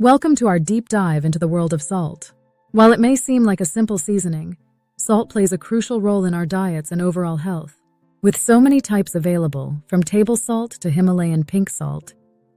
Welcome to our deep dive into the world of salt. While it may seem like a simple seasoning, salt plays a crucial role in our diets and overall health. With so many types available, from table salt to Himalayan pink salt,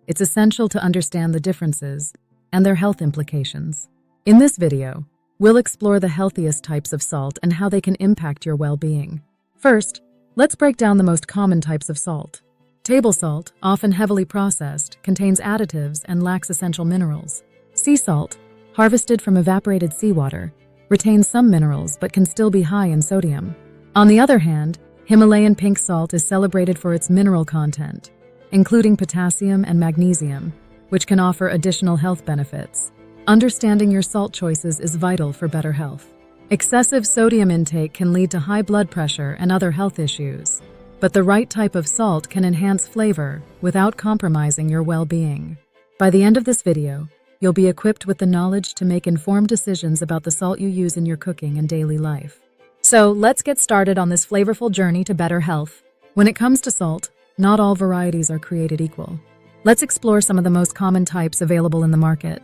it's essential to understand the differences and their health implications. In this video, we'll explore the healthiest types of salt and how they can impact your well-being. First, let's break down the most common types of salt. Table salt, often heavily processed, contains additives and lacks essential minerals. Sea salt, harvested from evaporated seawater, retains some minerals but can still be high in sodium. On the other hand, Himalayan pink salt is celebrated for its mineral content, including potassium and magnesium, which can offer additional health benefits. Understanding your salt choices is vital for better health. Excessive sodium intake can lead to high blood pressure and other health issues. But the right type of salt can enhance flavor without compromising your well-being. By the end of this video, you'll be equipped with the knowledge to make informed decisions about the salt you use in your cooking and daily life. So let's get started on this flavorful journey to better health. When it comes to salt, not all varieties are created equal. Let's explore some of the most common types available in the market.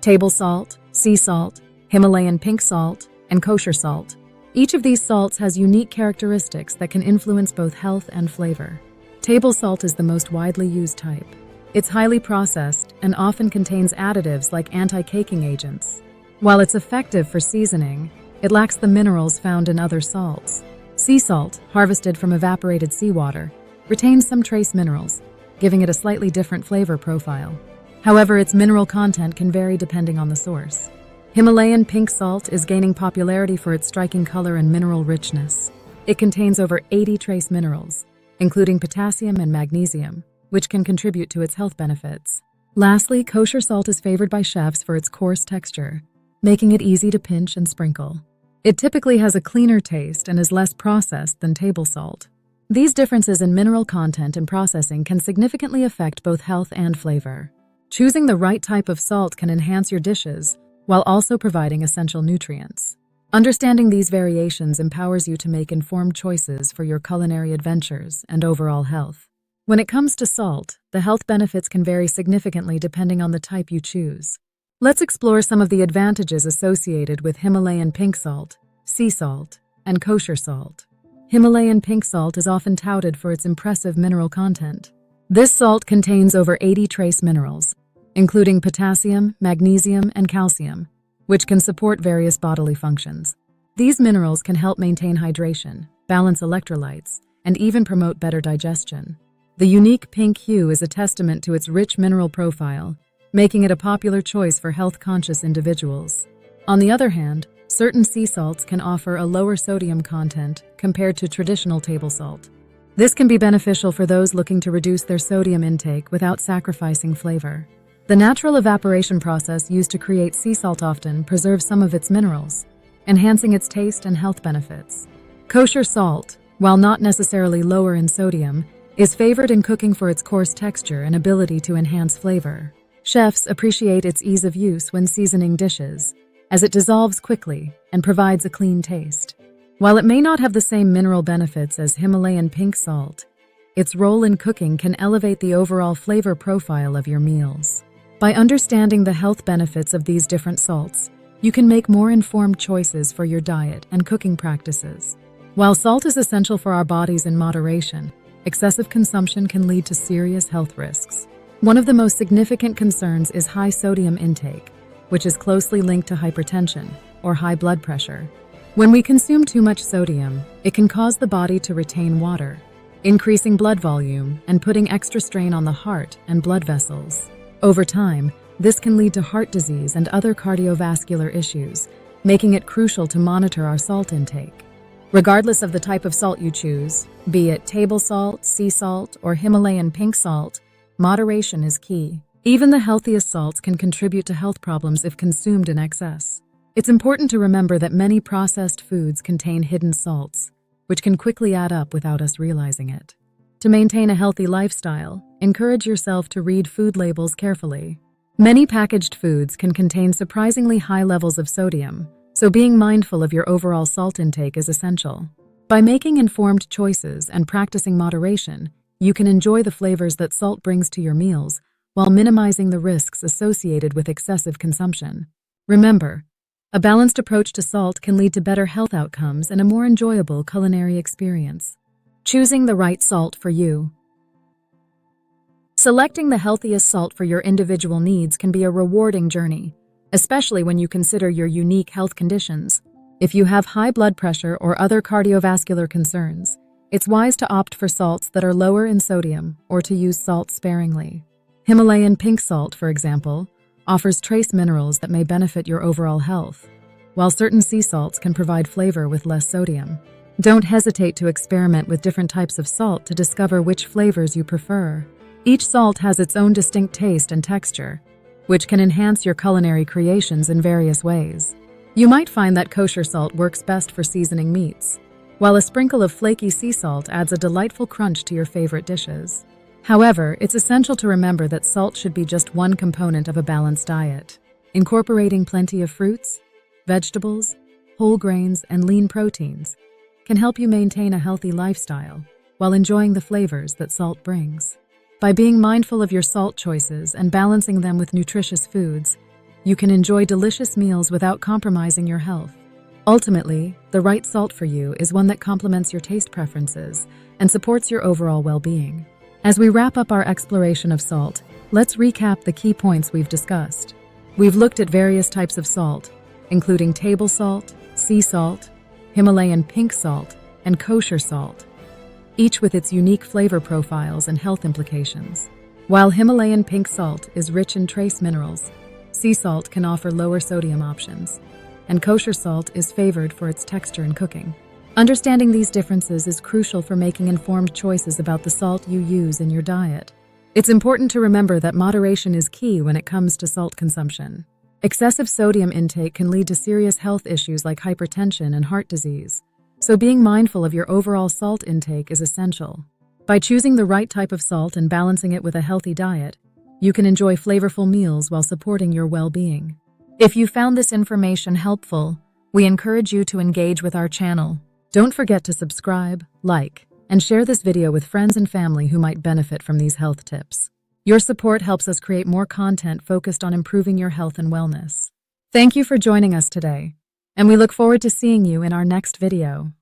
Table salt, sea salt, Himalayan pink salt, and kosher salt. Each of these salts has unique characteristics that can influence both health and flavor. Table salt is the most widely used type. It's highly processed and often contains additives like anti-caking agents. While it's effective for seasoning, it lacks the minerals found in other salts. Sea salt, harvested from evaporated seawater, retains some trace minerals, giving it a slightly different flavor profile. However, its mineral content can vary depending on the source. Himalayan pink salt is gaining popularity for its striking color and mineral richness. It contains over 80 trace minerals, including potassium and magnesium, which can contribute to its health benefits. Lastly, kosher salt is favored by chefs for its coarse texture, making it easy to pinch and sprinkle. It typically has a cleaner taste and is less processed than table salt. These differences in mineral content and processing can significantly affect both health and flavor. Choosing the right type of salt can enhance your dishes, while also providing essential nutrients. Understanding these variations empowers you to make informed choices for your culinary adventures and overall health. When it comes to salt, the health benefits can vary significantly depending on the type you choose. Let's explore some of the advantages associated with Himalayan pink salt, sea salt, and kosher salt. Himalayan pink salt is often touted for its impressive mineral content. This salt contains over 80 trace minerals, including potassium, magnesium, and calcium, which can support various bodily functions. These minerals can help maintain hydration, balance electrolytes, and even promote better digestion. The unique pink hue is a testament to its rich mineral profile, making it a popular choice for health-conscious individuals. On the other hand, certain sea salts can offer a lower sodium content compared to traditional table salt. This can be beneficial for those looking to reduce their sodium intake without sacrificing flavor. The natural evaporation process used to create sea salt often preserves some of its minerals, enhancing its taste and health benefits. Kosher salt, while not necessarily lower in sodium, is favored in cooking for its coarse texture and ability to enhance flavor. Chefs appreciate its ease of use when seasoning dishes, as it dissolves quickly and provides a clean taste. While it may not have the same mineral benefits as Himalayan pink salt, its role in cooking can elevate the overall flavor profile of your meals. By understanding the health benefits of these different salts, you can make more informed choices for your diet and cooking practices. While salt is essential for our bodies in moderation, excessive consumption can lead to serious health risks. One of the most significant concerns is high sodium intake, which is closely linked to hypertension or high blood pressure. When we consume too much sodium, it can cause the body to retain water, increasing blood volume and putting extra strain on the heart and blood vessels. Over time, this can lead to heart disease and other cardiovascular issues, making it crucial to monitor our salt intake. Regardless of the type of salt you choose, be it table salt, sea salt, or Himalayan pink salt, moderation is key. Even the healthiest salts can contribute to health problems if consumed in excess. It's important to remember that many processed foods contain hidden salts, which can quickly add up without us realizing it. To maintain a healthy lifestyle, encourage yourself to read food labels carefully. Many packaged foods can contain surprisingly high levels of sodium, so being mindful of your overall salt intake is essential. By making informed choices and practicing moderation, you can enjoy the flavors that salt brings to your meals while minimizing the risks associated with excessive consumption. Remember, a balanced approach to salt can lead to better health outcomes and a more enjoyable culinary experience. Choosing the right salt for you. Selecting the healthiest salt for your individual needs can be a rewarding journey, especially when you consider your unique health conditions. If you have high blood pressure or other cardiovascular concerns, it's wise to opt for salts that are lower in sodium or to use salt sparingly. Himalayan pink salt, for example, offers trace minerals that may benefit your overall health, while certain sea salts can provide flavor with less sodium. Don't hesitate to experiment with different types of salt to discover which flavors you prefer. Each salt has its own distinct taste and texture, which can enhance your culinary creations in various ways. You might find that kosher salt works best for seasoning meats, while a sprinkle of flaky sea salt adds a delightful crunch to your favorite dishes. However, it's essential to remember that salt should be just one component of a balanced diet. Incorporating plenty of fruits, vegetables, whole grains, and lean proteins can help you maintain a healthy lifestyle while enjoying the flavors that salt brings. By being mindful of your salt choices and balancing them with nutritious foods, you can enjoy delicious meals without compromising your health. Ultimately, the right salt for you is one that complements your taste preferences and supports your overall well-being. As we wrap up our exploration of salt, let's recap the key points we've discussed. We've looked at various types of salt, including table salt, sea salt, Himalayan pink salt, and kosher salt, each with its unique flavor profiles and health implications. While Himalayan pink salt is rich in trace minerals, sea salt can offer lower sodium options, and kosher salt is favored for its texture in cooking. Understanding these differences is crucial for making informed choices about the salt you use in your diet. It's important to remember that moderation is key when it comes to salt consumption. Excessive sodium intake can lead to serious health issues like hypertension and heart disease, so being mindful of your overall salt intake is essential. By choosing the right type of salt and balancing it with a healthy diet, you can enjoy flavorful meals while supporting your well-being. If you found this information helpful, we encourage you to engage with our channel. Don't forget to subscribe, like, and share this video with friends and family who might benefit from these health tips. Your support helps us create more content focused on improving your health and wellness. Thank you for joining us today, and we look forward to seeing you in our next video.